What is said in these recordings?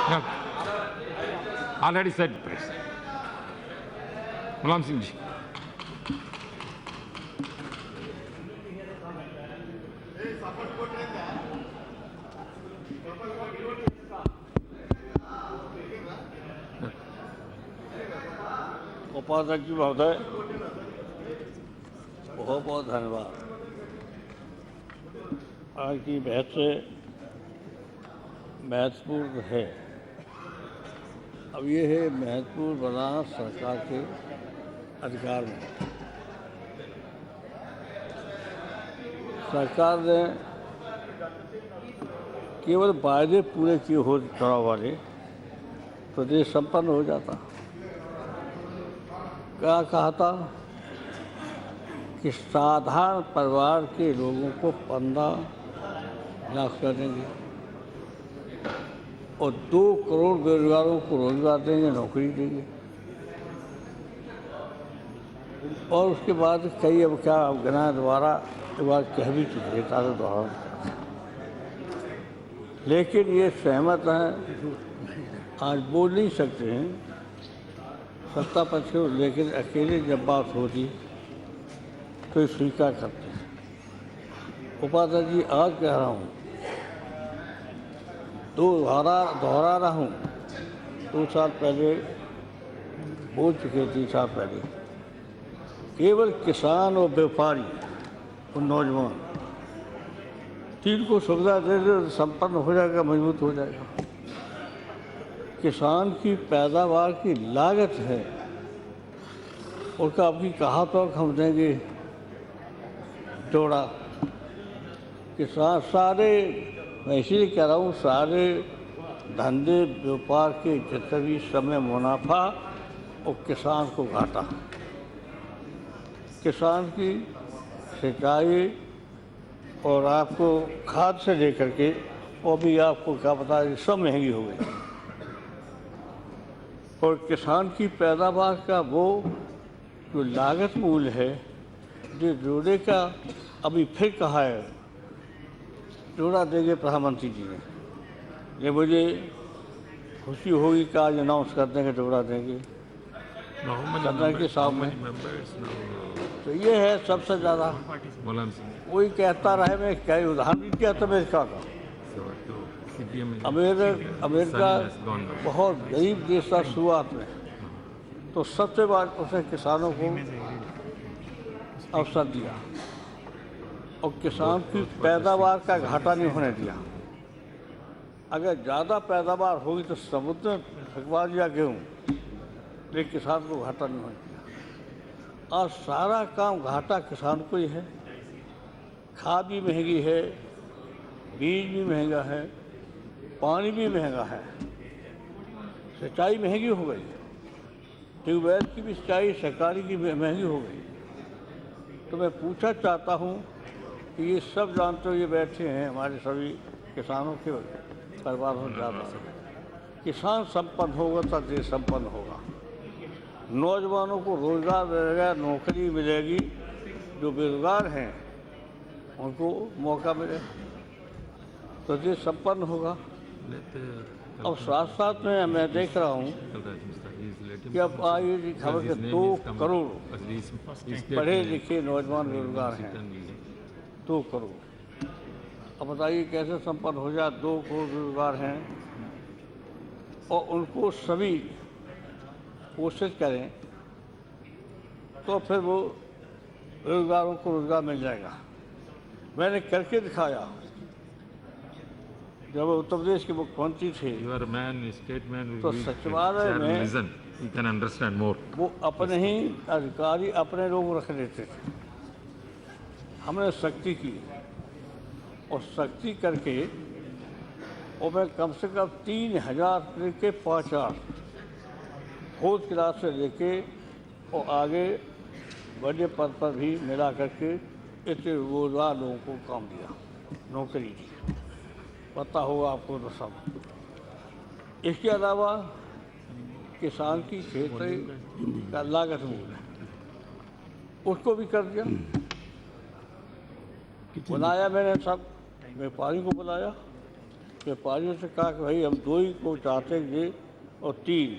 No. Already said, please. Mulam Singh ji. उपाध्यक्ष महोदय, बहुत बहुत धन्यवाद। आज की बहस से महत्वपूर्ण है। अब ये है महत्वपूर्ण बनाना सरकार के अधिकार में। सरकार ने केवल वायदे पूरे किए हो चुनाव वाले तो देश संपन्न हो जाता। क्या कहा था कि साधारण परिवार के लोगों को 15 लाख कर देंगे और 2 करोड़ बेरोजगारों को रोजगार देंगे, नौकरी देंगे। और उसके बाद कई अब क्या गिना दोबारा एक बार कह भी चुके ताकि दोहरा, लेकिन ये सहमत हैं। आज बोल नहीं सकते हैं सत्ता पक्ष, लेकिन अकेले जब बात होती तो स्वीकार करते हैं। उपाध्यक्ष जी, आज कह रहा हूँ, दोहरा रहा हूँ, 2 साल पहले बोल चुके, 3 साल पहले, केवल किसान और व्यापारी और नौजवान 3 को सुविधा दे दे तो संपन्न हो जाएगा, मजबूत हो जाएगा। किसान की पैदावार की लागत है उसका आपकी कहा तो हम देंगे जोड़ा। किसान सारे, मैं इसीलिए कह रहा हूँ, सारे धंधे व्यापार के जितने भी समय मुनाफा और किसान को घाटा। किसान की सिंचाई और आपको खाद से लेकर के, और भी आपको क्या पता है, सब महंगी हो गई। और किसान की पैदावार का वो जो लागत मूल्य है, जो जोड़े का अभी फिर कहा है, जोड़ा देंगे प्रधानमंत्री जी ने। ये मुझे खुशी होगी कि आज अनाउंस कर देंगे जोड़ा देंगे सदन के सामने। तो ये है सबसे ज़्यादा। कोई कहता रहे, मैं क्या उदाहरण दिया था अमेरिका का। अमेरिका बहुत गरीब देश था शुरुआत में, तो सबसे बाद उसने किसानों को अवसर दिया और किसान की पैदावार का घाटा नहीं होने दिया। अगर ज़्यादा पैदावार होगी तो समुद्र में फेंकवा दिया गेहूँ, लेकिन किसान को घाटा नहीं होने दिया। और सारा काम घाटा किसान को ही है। खाद भी महंगी है, बीज भी महंगा है, पानी भी महंगा है, सिंचाई महंगी हो गई, ट्यूबवेल की भी सिंचाई सरकारी की महंगी हो गई। तो मैं पूछना चाहता हूँ कि ये सब जानते हो, ये बैठे हैं हमारे सभी किसानों के परिवार में ज़्यादा। किसान संपन्न होगा तो देश संपन्न होगा। नौजवानों को रोजगार मिलेगा, नौकरी मिलेगी, जो बेरोजगार हैं उनको मौका मिलेगा तो देश संपन्न होगा। अब साथ साथ में मैं देख रहा हूँ कि अब आई खबर के 2 करोड़ पढ़े लिखे नौजवान बेरोजगार हैं, 2 करोड़। अब बताइए कैसे संपन्न हो जाए। 2 करोड़ बेरोजगार हैं और उनको सभी कोशिश करें तो फिर वो बेरोजगारों को रोजगार मिल जाएगा। मैंने करके दिखाया। जब उत्तर प्रदेश के मुख्यमंत्री थे तो सचिवालय में वो अपने ही अधिकारी अपने लोग रख लेते थे। हमने सख्ती की और सख्ती करके और मैं कम से कम 3000 के 5000 फोर्थ क्लास से लेके और आगे बड़े पद पर भी मिला करके इतने रोजगार लोगों को काम दिया, नौकरी दी। पता होगा आपको तो सब। इसके अलावा किसान की खेती का लागत मूल्य उसको भी कर दिया। बुलाया मैंने सब व्यापारी को बुलाया, व्यापारियों से कहा कि भाई हम 2 ही को चाहते हैं, और 3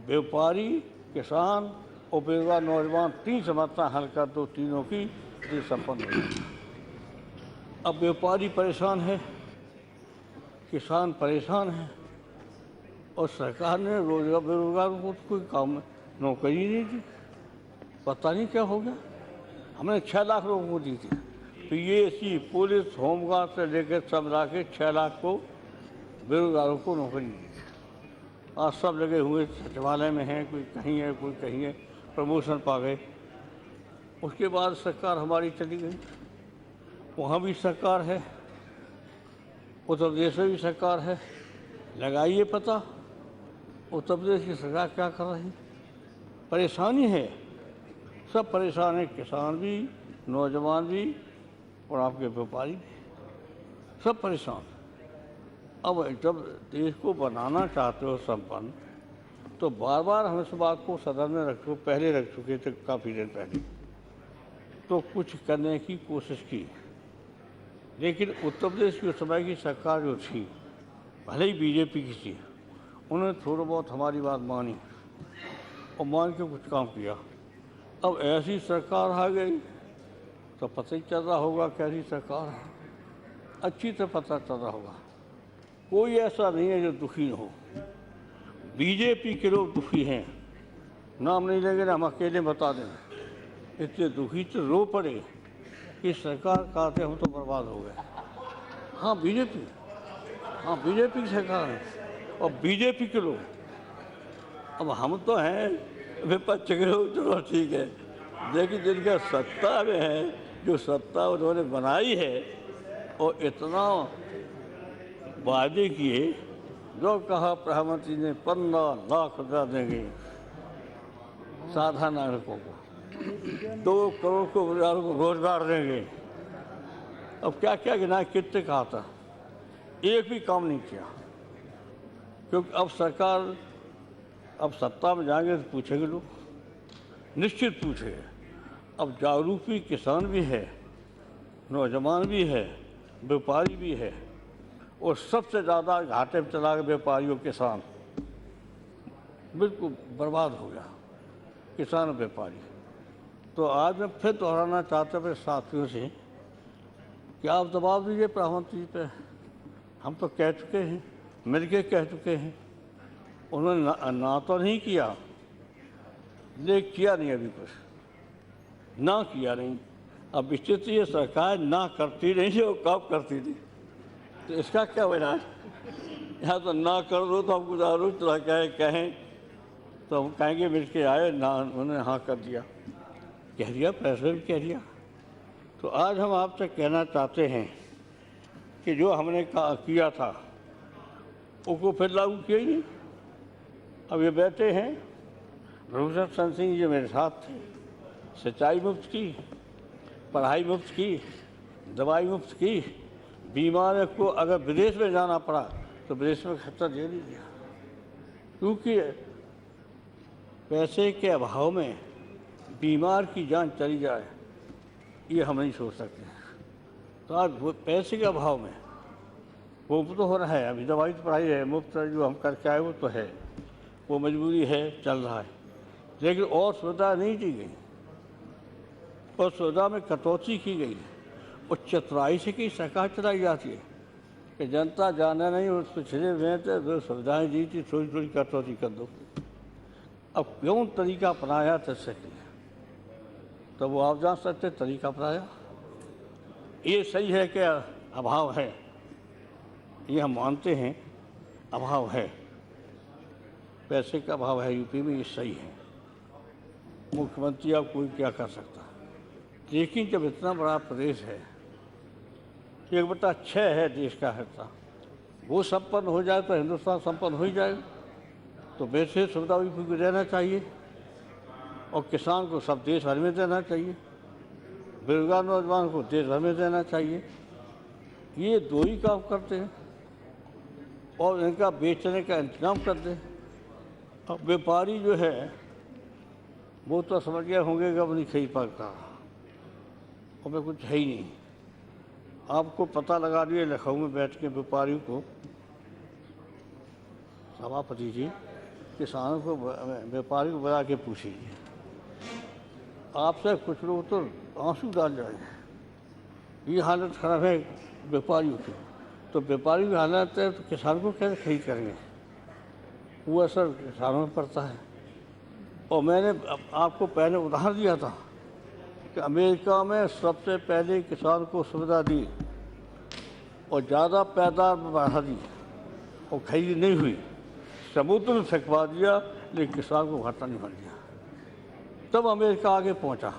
व्यापारी, किसान और बेरोजगार नौजवान 3 समस्या हल कर दो, तीनों की ये संपन्न हो जाए। अब व्यापारी परेशान है, किसान परेशान है, और सरकार ने रोजगार बेरोजगारों को कोई काम नौकरी नहीं दी। पता नहीं क्या हो गया। हमने 6 लाख लोगों को दी थी, पीएसी, पुलिस, होमगार्ड से लेकर सब मिला के 6 लाख को बेरोजगारों को नौकरी दी थी। आज सब लगे हुए सचिवालय में हैं, कोई कहीं है, कोई कहीं है, प्रमोशन पा गए। उसके बाद सरकार हमारी चली गई, वहाँ भी सरकार है, उत्तर प्रदेश में भी सरकार है। लगाइए पता उत्तर प्रदेश की सरकार क्या कर रही है। परेशानी है, सब परेशान है, किसान भी, नौजवान भी और आपके व्यापारी भी, सब परेशान। अब जब देश को बनाना चाहते हो संपन्न, तो बार बार हम इस बात को सदन में पहले रख चुके थे, काफ़ी दिन पहले, तो कुछ करने की कोशिश की। लेकिन उत्तर प्रदेश की उस समय की सरकार जो थी, भले ही बीजेपी की थी, उन्होंने थोड़ा बहुत हमारी बात मानी और मान के कुछ काम किया। अब ऐसी सरकार आ गई तो पता ही चल रहा होगा कैसी सरकार है, अच्छी तरह पता चल रहा होगा। कोई ऐसा नहीं है जो दुखी न हो। बीजेपी के लोग दुखी हैं, नाम नहीं लेंगे ना, हम अकेले बता दें, इतने दुखी तो रो पड़े कि सरकार कहते हम तो बर्बाद हो गए। हाँ बीजेपी की सरकार है और बीजेपी के लोग। अब हम तो हैं विपक्ष के लोग, चलो ठीक है, लेकिन जिनका सत्ता में है, जो सत्ता उन्होंने बनाई है, और इतना वादे किए, जो कहा प्रधानमंत्री ने 15 लाख रुपया देंगे साधारण नागरिकों को, 2 करोड़ को परिवारों को रोजगार देंगे। अब क्या क्या गिना, कितने कहा था, एक भी काम नहीं किया। क्योंकि अब सरकार, अब सत्ता में जाएंगे तो पूछेंगे लोग, निश्चित पूछेंगे। अब जागरूक भी किसान भी है, नौजवान भी है, व्यापारी भी है, और सबसे ज़्यादा घाटे में चला गया व्यापारियों, किसान बिल्कुल बर्बाद हो गया, किसान और व्यापारी। तो आज मैं फिर दोहराना चाहता हूँ साथियों से कि आप दबाव दीजिए प्रधानमंत्री पे। हम तो कह चुके हैं, मिलके कह चुके हैं, उन्होंने ना तो नहीं किया, लेकिन किया नहीं अभी कुछ, ना किया नहीं। अब स्थिति ये सरकार ना करती नहीं और कब करती नहीं, तो इसका क्या इलाज। यहाँ तो ना कर दो तो हम गुजारो चला कहें तो हम कहेंगे मिल के आए, ना उन्होंने हाँ कर दिया, कह दिया, पैसे भी कह दिया। तो आज हम आपसे कहना चाहते हैं कि जो हमने किया था उसको फिर लागू किया ही नहीं। अब ये बैठे हैं, रघुशंकर सिंह जी मेरे साथ थे, सिंचाई मुफ्त की, पढ़ाई मुफ्त की, दवाई मुफ्त की, बीमार को अगर विदेश में जाना पड़ा तो विदेश में खर्चा दे दीजिए। क्योंकि पैसे के अभाव में बीमार की जान चली जाए, ये हम नहीं सोच सकते। तो आज पैसे के अभाव में वो तो हो रहा है, अभी दवाई तो पढ़ाई है मुफ्त, जो हम करके आए वो तो है, वो मजबूरी है, चल रहा है। लेकिन और सुविधा नहीं दी गई, और सुविधा में कटौती की गई, और चतुराई से की सरकार चलाई जाती है कि जनता जाने नहीं, उस पिछले में तो सुविधाएँ दी थी, थोड़ी थोड़ी कटौती कर दो। अब क्यों तरीका अपनाया तस्से के लिए, तो वो आप जान सकते तरीका अपनाया। ये सही है कि अभाव है, ये हम मानते हैं, अभाव है, पैसे का अभाव है यूपी में, ये सही है। मुख्यमंत्री अब कोई क्या कर सकता, लेकिन जब इतना बड़ा प्रदेश है, 1/6 है देश का हिस्सा, वो संपन्न हो जाए तो हिंदुस्तान संपन्न हो ही जाएगा। तो वैसे सुविधा यूपी को देना चाहिए, और किसान को सब देश भर में देना चाहिए, बेरोजगार नौजवान को देश भर में देना चाहिए। ये 2 ही काम करते हैं, और इनका बेचने का इंतजाम कर दें। अब व्यापारी जो है वो तो समझ गए होंगे कि अब नहीं खरीद पाता, और मैं कुछ है ही नहीं। आपको पता लगा दिए लखनऊ में बैठ के व्यापारियों को, सभापति जी, किसानों को व्यापारी को बुला के पूछिए, आपसे कुछ लोग तो आंसू डाल जाएंगे। ये हालत खराब है व्यापारियों की, तो व्यापारियों की हालत है तो किसान को कैसे खरीद करेंगे? वो असर किसानों में पड़ता है। और मैंने आपको पहले उदाहरण दिया था कि अमेरिका में सबसे पहले किसान को सुविधा दी और ज़्यादा पैदावार बढ़ा दी और खरीद नहीं हुई, समुद्र में फेंकवा दिया, लेकिन किसान को घाटा नहीं बन गया। तब अमेरिका आगे पहुंचा।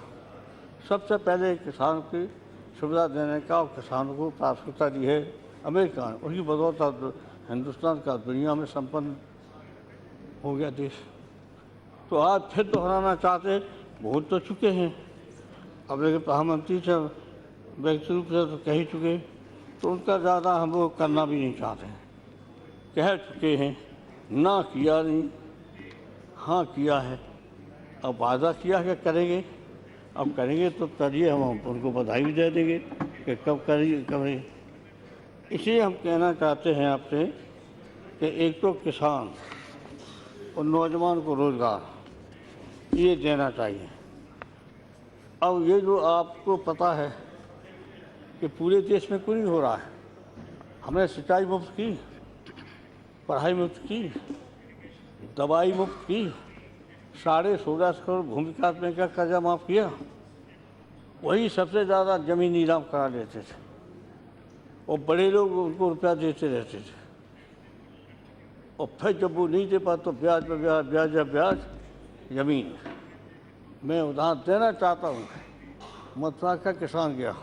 सबसे पहले किसान की सुविधा देने का और किसानों को प्राथमिकता दी है अमेरिका ने। उनकी बदौलत हिंदुस्तान का दुनिया में संपन्न हो गया देश। तो आज फिर दोहराना चाहते, भूल तो चुके हैं। अब लेकिन प्रधानमंत्री से व्यक्तिगत रूप से तो कह ही चुके, तो उनका ज़्यादा हम लोग करना भी नहीं चाहते। कह चुके हैं, ना किया नहीं, हाँ किया है। अब वादा किया कि करेंगे, अब करेंगे तो करिए, हम उनको बधाई भी दे देंगे कि कब करिए करें। इसलिए हम कहना चाहते हैं आपसे कि एक तो किसान और नौजवान को रोज़गार ये देना चाहिए। अब ये जो आपको पता है कि पूरे देश में कुछ नहीं हो रहा है। हमने सिंचाई मुफ्त की, पढ़ाई मुफ्त की, दवाई मुफ्त की, 16.5 करोड़ भूमि विकास बैंक का कर्जा माफ़ किया। वही सबसे ज़्यादा जमीन नीलाम करा लेते थे और बड़े लोग उनको रुपया देते रहते थे। और फिर जब वो नहीं दे पाते तो ब्याज पर ब्याज, ब्याज पर ब्याज जमीन। मैं उदाहरण देना चाहता हूँ, मथुरा का किसान गया,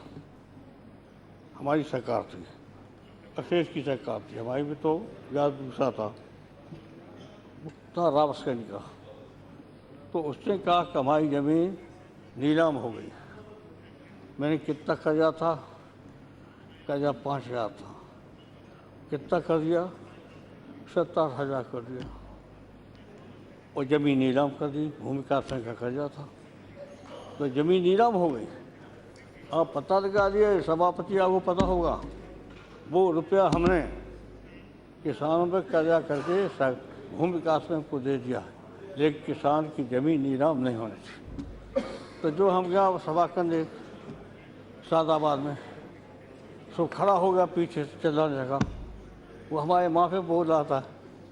हमारी सरकार थी, अखिलेश की सरकार थी, हमारी भी तो ब्याज दूसरा था रावस्कंज का। तो उसने कहा कि हमारी ज़मीन नीलाम हो गई। मैंने कितना कर्जा था? कर्जा 5,000 था। कितना कर दिया? 70,000 कर दिया और ज़मीन नीलाम कर दी। भूमि विकास बैंक का कर्जा था तो ज़मीन नीलाम हो गई। आप पता लगा दिए, सभापति आपको पता होगा, वो रुपया हमने किसानों पर कर्जा करके भूमि विकास बैंक को दे दिया, लेकिन किसान की ज़मीन नीलाम नहीं होनी चाहिए। तो जो हम गया वो सभा करने सादाबाद में, सो खड़ा हो गया पीछे चिल्लाने लगा। वो हमारे माँ पे बोल रहा था।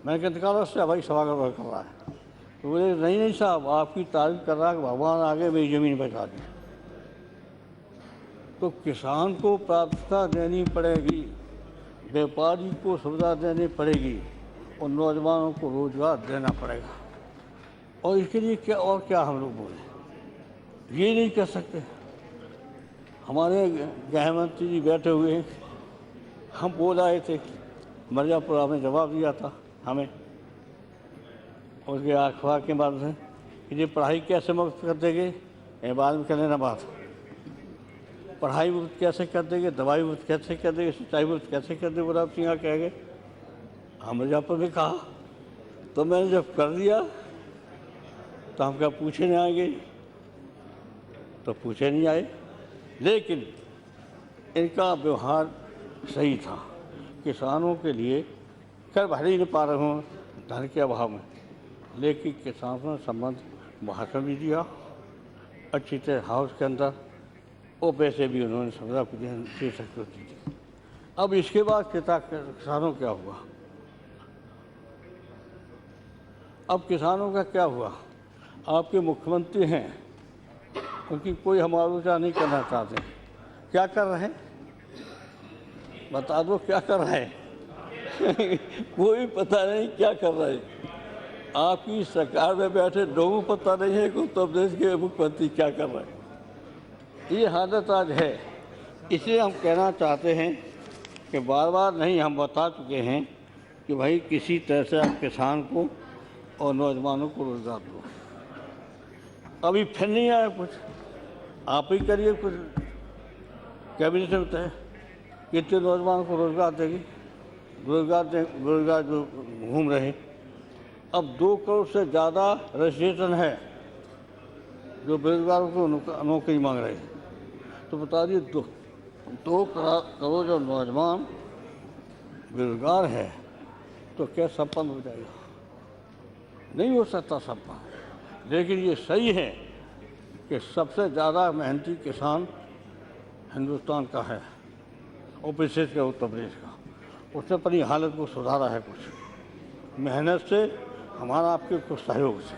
मैंने कहा निकालो उससे, भाई सभा कर रहा है। तो बोले नहीं नहीं साहब, आपकी तारीफ कर रहा है कि भगवान आगे मेरी ज़मीन बचा दी। तो किसान को प्राथमिकता देनी पड़ेगी, व्यापारी को सुविधा देनी पड़ेगी और नौजवानों को रोज़गार देना पड़ेगा। और इसके लिए क्या और क्या हम लोग बोले? ये नहीं कर सकते। हमारे गृह मंत्री जी बैठे हुए हैं, हम बोल आए थे, मिर्ज़ापुरा में जवाब दिया था हमें उसके अखबार के बाद से कि ये पढ़ाई कैसे मुक्त कर देंगे, ये बाद में कर लेना बात। पढ़ाई मुक्त कैसे कर देंगे, दवाई मुक्त कैसे कर देंगे, सिंचाई मुक्त कैसे कर देंगे, गुलाब सिंह कह गए। हम मिर्ज़ापुर में कहा तो मैंने जब कर दिया तो हम क्या पूछे नहीं आएंगे? तो पूछे नहीं आए, लेकिन इनका व्यवहार सही था। किसानों के लिए कर भर ही नहीं पा रहे हों धन के अभाव में, लेकिन किसानों ने संबंध भाषण भी दिया अच्छी तरह हाउस के अंदर, और पैसे भी उन्होंने सुविधा को दे सकते थी। अब इसके बाद किसानों क्या हुआ? अब किसानों का क्या हुआ? आपके मुख्यमंत्री हैं, उनकी कोई हम आलोचना नहीं करना चाहते। क्या कर रहे हैं बता दो, क्या कर रहे हैं? कोई पता नहीं क्या कर रहे हैं। आपकी सरकार में बैठे लोगों को पता नहीं है कि उत्तर प्रदेश के मुख्यमंत्री क्या कर रहे हैं। ये हालत आज है। इसलिए हम कहना चाहते हैं कि बार बार नहीं, हम बता चुके हैं कि भाई किसी तरह से आप किसान को और नौजवानों को रोज़गार दो। अभी फिर नहीं आया कुछ, आप ही करिए कुछ। कैबिनेट में तय कितने नौजवानों को रोज़गार देगी? रोज़गार जो घूम रहे। अब 2 करोड़ से ज़्यादा रजिस्ट्रेशन है जो बेरोजगारों को नौकरी मांग रहे हैं। तो बता दिए 2 करोड़ जो नौजवान बेरोजगार है तो क्या संपन्न हो जाएगा? नहीं हो सकता संपन्न। लेकिन ये सही है कि सबसे ज़्यादा मेहनती किसान हिंदुस्तान का है, और विशेषकर उत्तर प्रदेश का। उसने अपनी हालत को सुधारा है कुछ मेहनत से, हमारा आपके कुछ सहयोग से।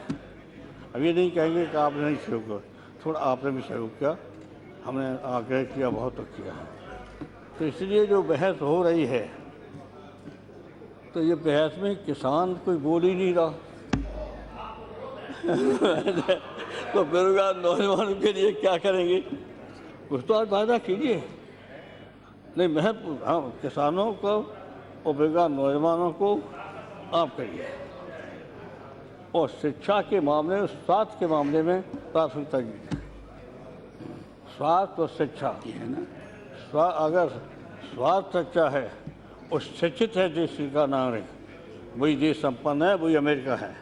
अब ये नहीं कहेंगे कि आपने नहीं सहयोग किया, थोड़ा आपने भी सहयोग किया, हमने आग्रह किया, बहुत तक किया है। तो इसलिए जो बहस हो रही है, तो ये बहस में किसान कोई बोल ही नहीं रहा। तो बेरोजगार नौजवानों के लिए क्या करेंगे? कुछ तो आज वायदा कीजिए। नहीं, मैं हाँ, किसानों को और बेरोजगार नौजवानों को आप करिए, और शिक्षा के मामले में, स्वास्थ्य के मामले में प्राथमिकता दीजिए। स्वास्थ्य और शिक्षा है ना। अगर स्वास्थ्य अच्छा है और शिक्षित है देश का नागरिक, वही देश संपन्न है, वही अमेरिका है।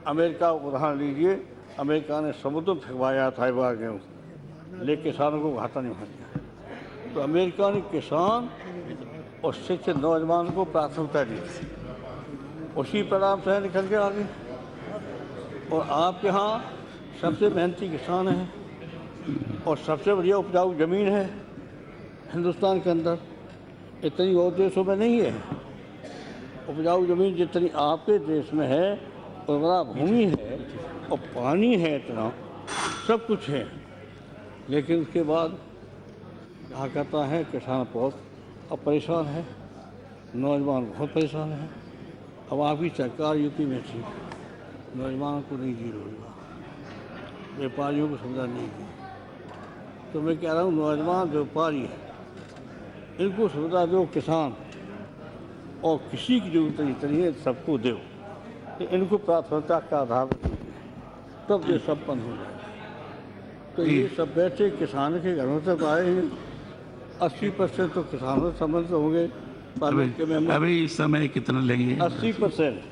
अमेरिका का उदाहरण लीजिए, अमेरिका ने समुद्र में फेंकवाया था बार गेहूँ, लेकिन किसानों को घाटा नहीं हो गया। तो अमेरिका ने किसान और शिक्षित नौजवान को प्राथमिकता दी, उसी परिणाम से निकल के आगे। और आपके यहाँ सबसे मेहनती किसान है और सबसे बढ़िया उपजाऊ ज़मीन है हिंदुस्तान के अंदर। इतनी और देशों में नहीं है उपजाऊ ज़मीन जितनी आपके देश में है। उर्वरा भूमि है और पानी है, इतना सब कुछ है। लेकिन उसके बाद कहा करता है किसान बहुत अब परेशान है, नौजवान बहुत परेशान है। अब आपकी सरकार यूपी में थी, नौजवानों को नहीं दी रोजगार, व्यापारियों को सुविधा नहीं दी। तो मैं कह रहा हूँ नौजवान व्यापारी इनको सुविधा दो, किसान और किसी की जरूरत नहीं है, सबको दो। तो इनको प्राथमिकता का आधार तब ये संपन्न हो जाए। तो ये सब बैठे किसान के घरों से आए हैं, 80% तो किसानों से संबंध होंगे। अभी इस समय कितना लेंगे? 80%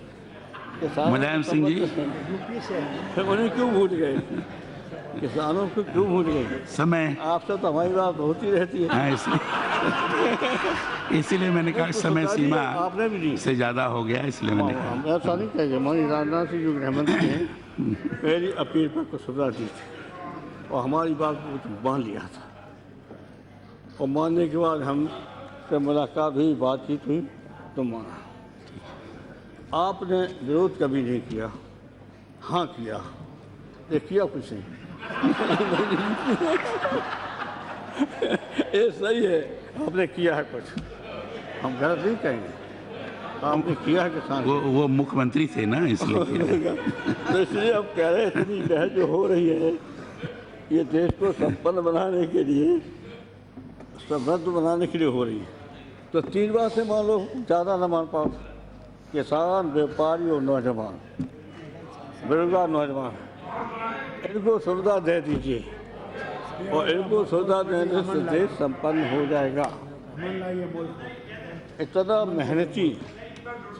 किसान। मुलायम सिंह जी, फिर उन्हें क्यों भूल गए? किसानों को क्यों भूल गए? समय आपसे तो हमारी बात होती रहती है। हाँ, इसीलिए मैंने कहा समय सीमा आपने भी दी से ज़्यादा हो गया, इसलिए मैंने कहा। हम ऐसा नहीं कहेंगे। हमारी राजनाथ सिंह जो गृहमंत्री हैं, पहली अपील पर कुछ सुविधा दी थी और हमारी बात को कुछ मान लिया था। और मानने के बाद हम से मुलाकात हुई, बातचीत हुई तो माना। आपने विरोध कभी नहीं किया, हाँ किया, ये किया कुछ नहीं। ये सही है, आपने किया है कुछ, हम गलत नहीं कहेंगे। आपने किया है किसान। वो मुख्यमंत्री थे ना, इसलिए तो इसलिए अब कह रहे इतनी बहस जो हो रही है, ये देश को संपन्न बनाने के लिए, समृद्ध बनाने के लिए हो रही है। तो 3 बात से मान लो, ज़्यादा न मान पाओ। किसान, व्यापारी और नौजवान, बेरोजगार नौजवान, इनको सुविधा दे दीजिए, और इनको सुविधा देने से देश संपन्न हो जाएगा। इतना मेहनती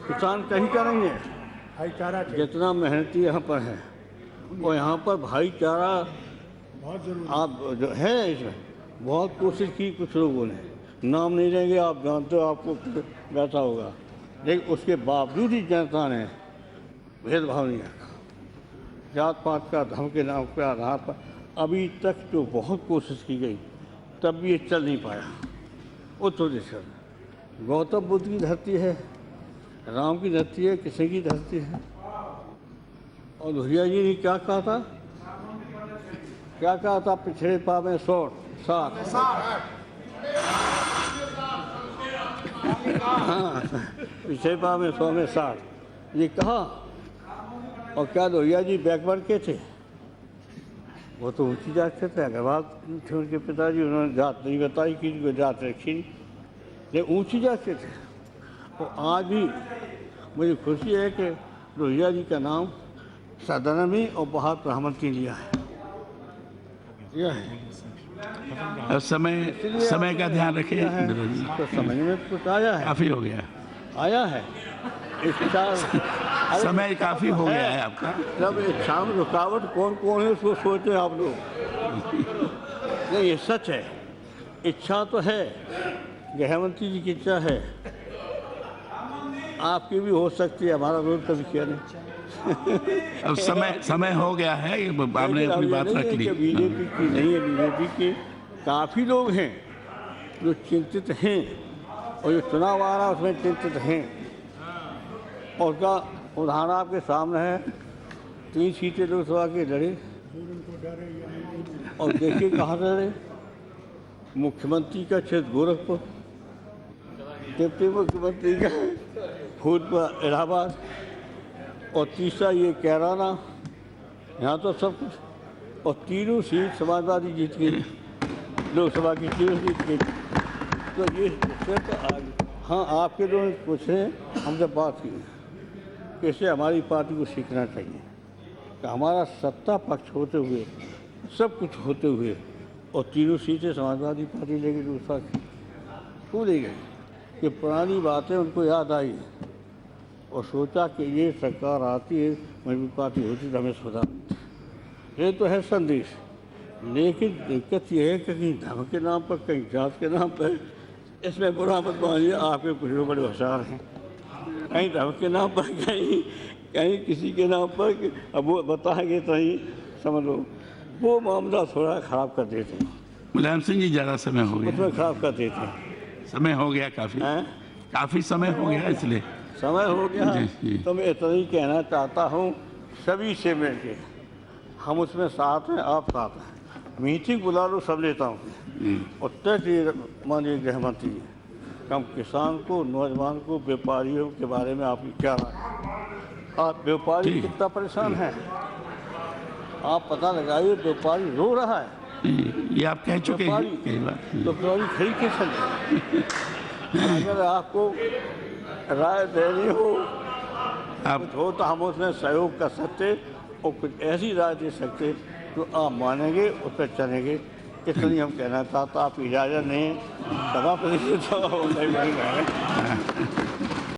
किसान कहीं का नहीं है जितना मेहनती यहाँ पर है। और यहाँ पर भाईचारा आप जो है, इसमें बहुत कोशिश की कुछ लोगों ने, नाम नहीं लेंगे, आप जानते हो, आपको बैठा होगा। लेकिन उसके बावजूद ही जनता ने भेदभाव नहीं रखा, जात पात का, धर्म के नाम के आधार पर। अभी तक जो बहुत कोशिश की गई, तब भी ये चल नहीं पाया। उत्तर प्रदेश गौतम बुद्ध की धरती है, राम की धरती है, किसी की धरती है। और लोहिया जी ने क्या कहा था? क्या कहा था? पिछड़े पाव में 100 60। हाँ, पिछड़े पाव में 100 में 60 ये कहा। और क्या लोहिया जी बैकवर्ड के थे? वो तो ऊंची जात के थे, अग्रवाल थे उनके पिताजी, उन्होंने जात नहीं बताई, किसी को जात रखी नहीं, लेकिन ऊंची जात के थे। तो आज भी मुझे खुशी है कि लोहिया जी का नाम सदन में और बाहर प्रधानमंत्री लिया है। यह है। अब समय का ध्यान रखिए। तो समझ में कुछ आया है, काफ़ी हो गया, आया है। समय काफ़ी हो गया है आपका। जब इच्छा में रुकावट कौन कौन है उसको सोचते हैं आप लोग। नहीं, ये सच है। इच्छा तो है, गृह मंत्री जी की इच्छा है, आपकी भी हो सकती है, हमारा विरोध कभी किया नहीं। अब समय हो गया है, ये आपने अपनी बात रख ली। बीजेपी की नहीं है, बीजेपी के काफ़ी लोग हैं जो चिंतित हैं, और जो चुनाव आ रहा है उसमें चिंतित हैं। और उसका उदाहरण आपके सामने है, 3 सीटें लोकसभा के लड़े और देखिए कहाँ से लड़े। मुख्यमंत्री का क्षेत्र गोरखपुर, डिप्टी मुख्यमंत्री का फूलपुर इलाहाबाद, और तीसरा ये कैराना, यहाँ तो सब कुछ। और तीनों सीट समाजवादी जीत गई, लोकसभा की तीनों सीट गई। तो ये सिर्फ हाँ, आपके लोगों ने पूछे, हमसे बात की कि इससे हमारी पार्टी को सीखना चाहिए कि हमारा सत्ता पक्ष होते हुए, सब कुछ होते हुए, और तीनों सीटें समाजवादी पार्टी ले गई, लोकसभा की क्यों ले गई? कि पुरानी बातें उनको याद आई और सोचा कि ये सरकार आती है, मजबूत पार्टी होती तो हमें सुधार। ये तो है संदेश, लेकिन दिक्कत ये है कि कहीं धर्म के नाम पर, कहीं जात के नाम पर, इसमें बुरा मत मानिए, आपके कुछ लोग बड़े होशियार हैं, कहीं धर्म के नाम पर, कहीं किसी के नाम पर, अब वो बताएंगे तो ही समझ लो, वो मामला थोड़ा ख़राब कर देते हैं। मुलायम सिंह जी, ज़्यादा समय हो गया, उसमें ख़राब कर देते हैं। समय हो गया काफ़ी समय हो गया, इसलिए समय हो गया। जी। तो मैं इतना ही कहना चाहता हूँ, सभी से मिल के हम उसमें साथ हैं, आप साथ हैं। मीटिंग बुला लो सब नेताओं की, और तय माननीय गृह मंत्री जी, हम किसान को, नौजवान को, व्यापारियों के बारे में आपकी क्या राय है? आप व्यापारी कितना परेशान है, आप पता लगाइए। व्यापारी रो रहा है, ये आप कह चुके हैं कई बार। तो व्यापारी खरीद के चले। अगर आपको राय देनी हो, आप कुछ हो तो हम उसमें सहयोग कर सकते, और कुछ ऐसी राय दे सकते तो आप मानेंगे, उस पर चलेंगे। इसलिए हम कहना चाहता, आप इजाज़त नहीं, सभापति से तो नहीं